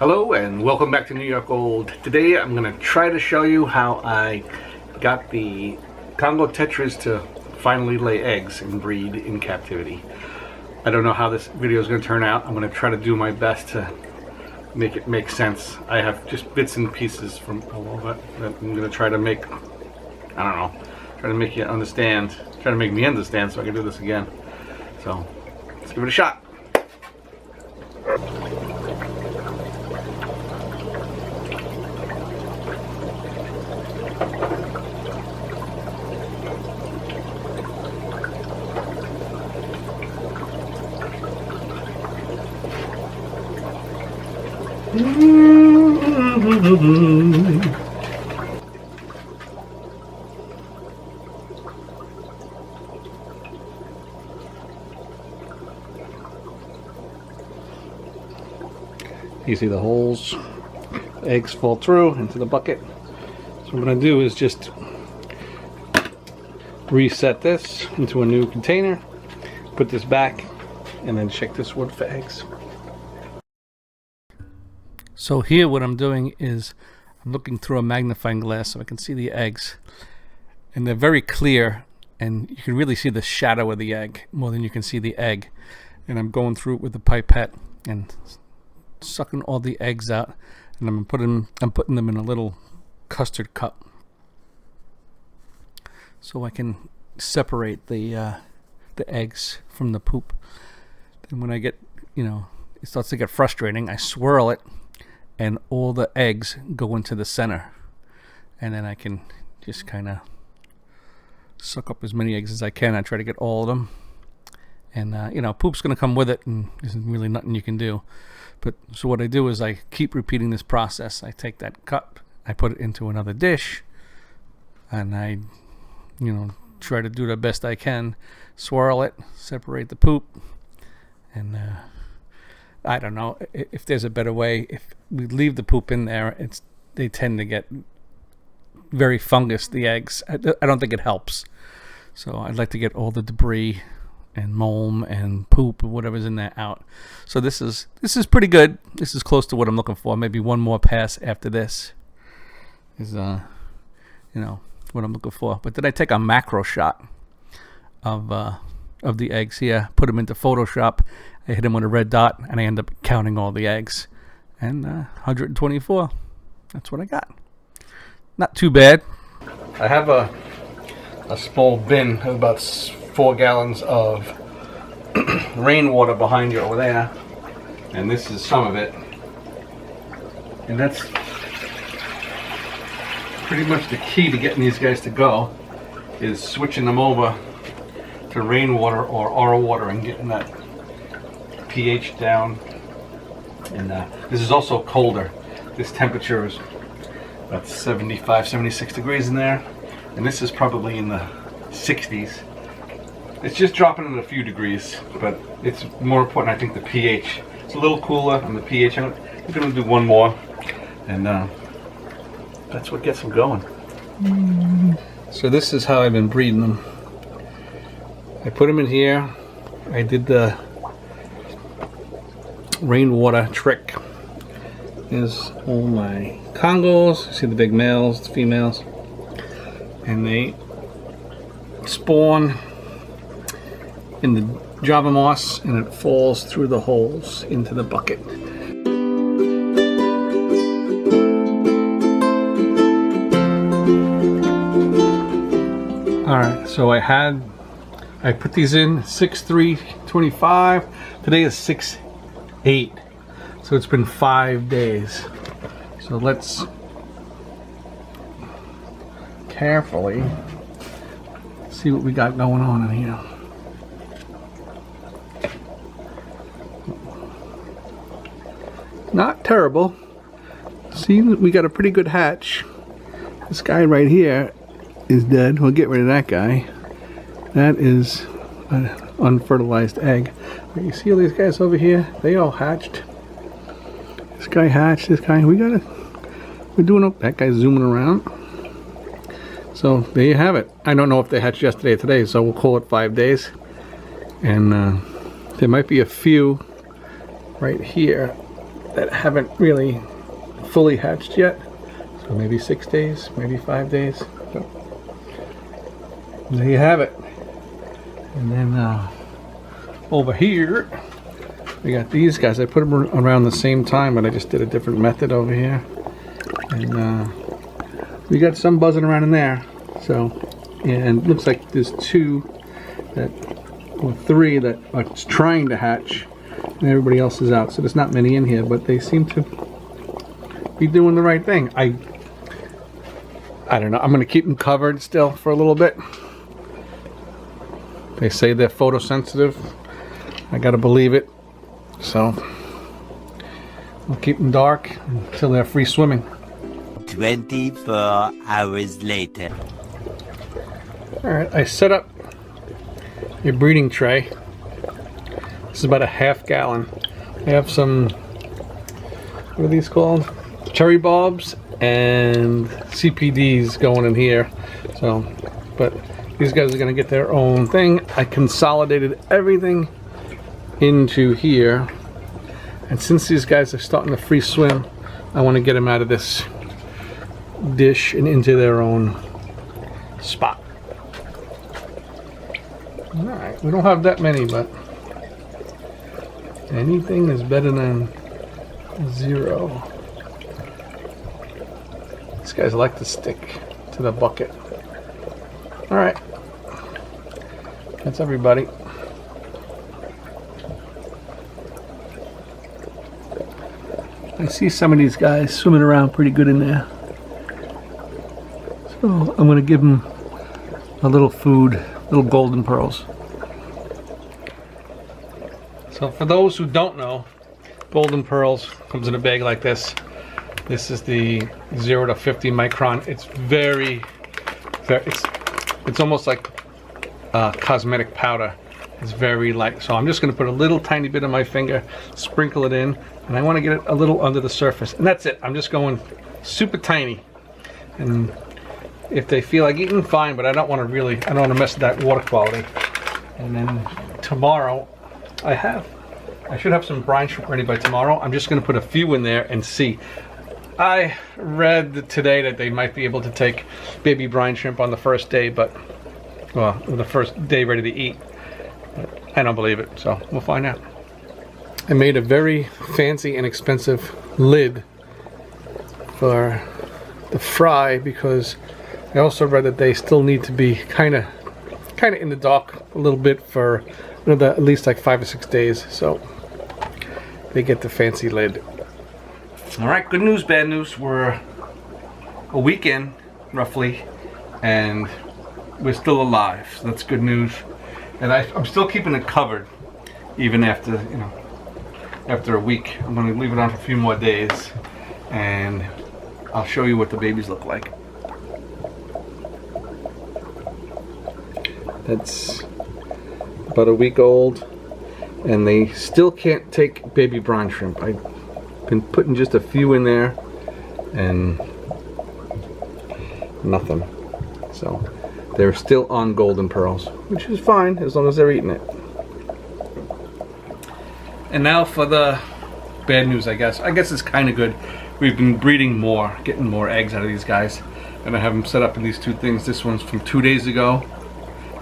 Hello and welcome back to New York Old. Today I'm going to try to show you how I got the Congo Tetras to finally lay eggs and breed in captivity. I don't know how this video is going to turn out. I'm going to try to do my best to make it make sense. I have just bits and pieces from all over that I'm going to try to make, I don't know, try to make you understand, try to make me understand so I can do this again. So let's give it a shot. You see the holes, eggs fall through into the bucket. So what I'm going to do is just reset this into a new container, put this back, and then check this wood for eggs. So here what I'm doing is I'm looking through a magnifying glass so I can see the eggs, and they're very clear and you can really see the shadow of the egg more than you can see the egg. And I'm going through it with a pipette and sucking all the eggs out, and I'm putting them in a little custard cup so I can separate the eggs from the poop. Then when I get, it starts to get frustrating, I swirl it and all the eggs go into the center, and then I can just kind of suck up as many eggs as I can. I try to get all of them, and poop's gonna come with it and there's really nothing you can do. But so what I do is I keep repeating this process. I take that cup, I put it into another dish, and I try to do the best I can, swirl it, separate the poop, and I don't know if there's a better way. If we leave the poop in there, they tend to get very fungus, the eggs. I don't think it helps. So I'd like to get all the debris and mold and poop or whatever's in there out. So this is pretty good. This is close to what I'm looking for. Maybe one more pass after this is what I'm looking for. But then I take a macro shot of the eggs here, put them into Photoshop, I hit them with a red dot, and I end up counting all the eggs, and 124. That's what I got. Not too bad. I have a small bin of about 4 gallons of rainwater behind you over there, and this is some of it, and that's pretty much the key to getting these guys to go, is switching them over to rainwater or our water and getting that pH down. And this is also colder. This temperature is about 75, 76 degrees in there, and this is probably in the 60s. It's just dropping in a few degrees, but it's more important, I think, the pH. It's a little cooler on the pH. I'm going to do one more, and that's what gets them going. So this is how I've been breeding them. I put them in here. I did the rainwater trick. There's all my Congos. See the big males, the females, and they spawn in the Java moss, and it falls through the holes into the bucket. Alright, so I put these in 6/3/25. Today is 6/8. So it's been 5 days. So let's carefully see what we got going on in here. Not terrible. See, we got a pretty good hatch. This guy right here is dead. We'll get rid of that guy. That is an unfertilized egg. But you see all these guys over here? They all hatched. This guy hatched. This guy. We're doing. That guy's zooming around. So there you have it. I don't know if they hatched yesterday or today, so we'll call it 5 days. And there might be a few right here that haven't really fully hatched yet. So maybe 6 days, maybe 5 days. So there you have it. And then over here, we got these guys. I put them around the same time, but I just did a different method over here. And we got some buzzing around in there. So, and it looks like there's 2 that, or 3 that are trying to hatch, and everybody else is out. So there's not many in here, but they seem to be doing the right thing. I don't know. I'm going to keep them covered still for a little bit. They say they're photosensitive. I got to believe it. So we'll keep them dark until they're free swimming. 24 hours later. Alright, I set up a breeding tray. This is about a ½ gallon. I have some, what are these called? Cherry bulbs and CPDs going in here. So, but these guys are going to get their own thing. I consolidated everything into here. And since these guys are starting to free swim, I want to get them out of this dish and into their own spot. Alright, we don't have that many, but anything is better than 0. These guys like to stick to the bucket. Alright, that's everybody. I see some of these guys swimming around pretty good in there. So I'm going to give them a little food, little golden pearls. So for those who don't know, golden pearls comes in a bag like this. This is the 0 to 50 micron. It's very it's almost like cosmetic powder. It's very light. So I'm just going to put a little tiny bit on my finger, sprinkle it in, and I want to get it a little under the surface. And that's it. I'm just going super tiny. And if they feel like eating, fine, but I don't want to mess with that water quality. And then tomorrow, I should have some brine shrimp ready by tomorrow. I'm just going to put a few in there and see. I read today that they might be able to take baby brine shrimp on the first day, but, well, the first day ready to eat. But I don't believe it, so we'll find out. I made a very fancy and expensive lid for the fry because I also read that they still need to be kind of in the dark a little bit for at least like 5 or 6 days, so they get the fancy lid. All right, good news, bad news. We're a week in, roughly, and we're still alive. So that's good news. And I'm still keeping it covered, even after after a week. I'm going to leave it on for a few more days, and I'll show you what the babies look like. That's about a week old, and they still can't take baby brine shrimp. I've been putting just a few in there, and nothing. So they're still on golden pearls, which is fine as long as they're eating it. And now for the bad news, I guess. I guess it's kind of good. We've been breeding more, getting more eggs out of these guys, and I have them set up in these 2 things. This one's from 2 days ago.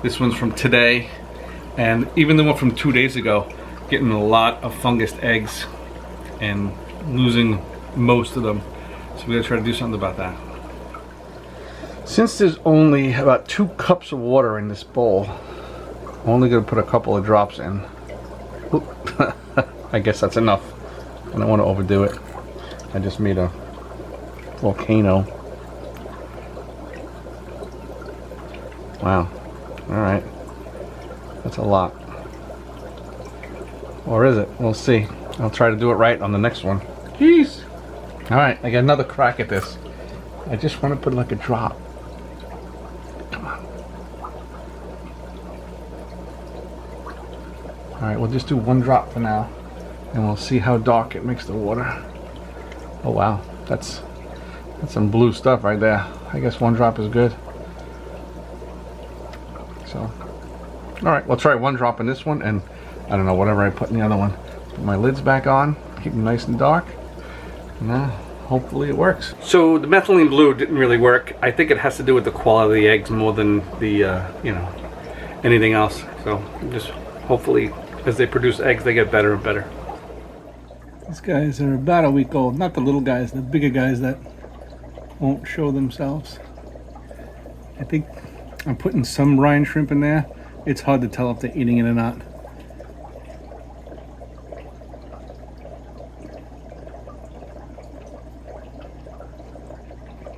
This one's from today. And even the one from 2 days ago, getting a lot of fungus eggs and losing most of them. So we gotta try to do something about that. Since there's only about 2 cups of water in this bowl, I'm only gonna put a couple of drops in. I guess that's enough. I don't want to overdo it. I just made a volcano. Wow. Alright. That's a lot. Or is it? We'll see. I'll try to do it right on the next one. Jeez. Alright, I got another crack at this. I just want to put like a drop. Come on. Alright, we'll just do 1 drop for now. And we'll see how dark it makes the water. Oh wow, that's some blue stuff right there. I guess 1 drop is good. So, alright, we'll try 1 drop in this one, and I don't know, whatever I put in the other one. Put my lids back on, keep them nice and dark, Nah, hopefully it works. So the methylene blue didn't really work. I think it has to do with the quality of the eggs more than the, you know, anything else. So just hopefully as they produce eggs, they get better and better. These guys are about a week old. Not the little guys, the bigger guys that won't show themselves. I think I'm putting some brine shrimp in there. It's hard to tell if they're eating it or not.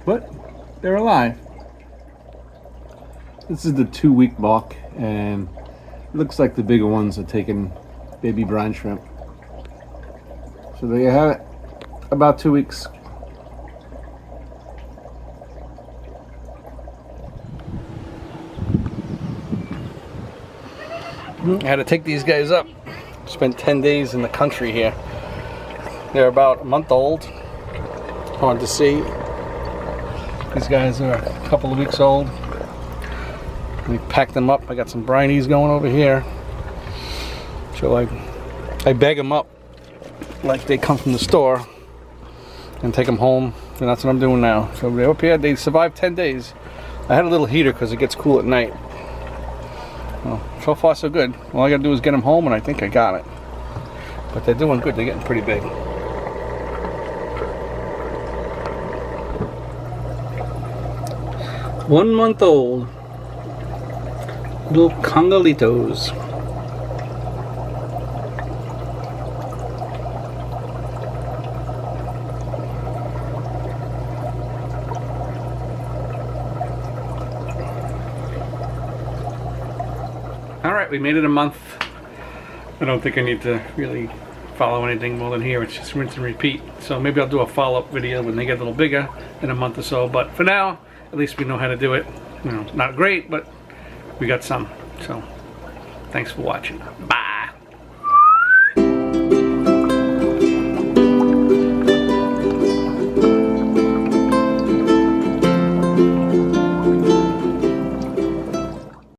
But they're alive. This is the 2-week mark, and it looks like the bigger ones are taking baby brine shrimp. So there you have it. About 2 weeks. I had to take these guys up. Spent 10 days in the country here. They're about a month old. Hard to see. These guys are a couple of weeks old. We packed them up. I got some brinies going over here. So I bag them up like they come from the store and take them home. And that's what I'm doing now. So they're up here. They survived 10 days. I had a little heater because it gets cool at night. Well, so far so good. All I gotta do is get them home, and I think I got it. But they're doing good. They're getting pretty big. 1 month old. Little Congolitos. Alright, we made it a month. I don't think I need to really follow anything more than here. It's just rinse and repeat. So maybe I'll do a follow-up video when they get a little bigger in a month or so. But for now, at least we know how to do it. You know, not great, but we got some. So thanks for watching. Bye.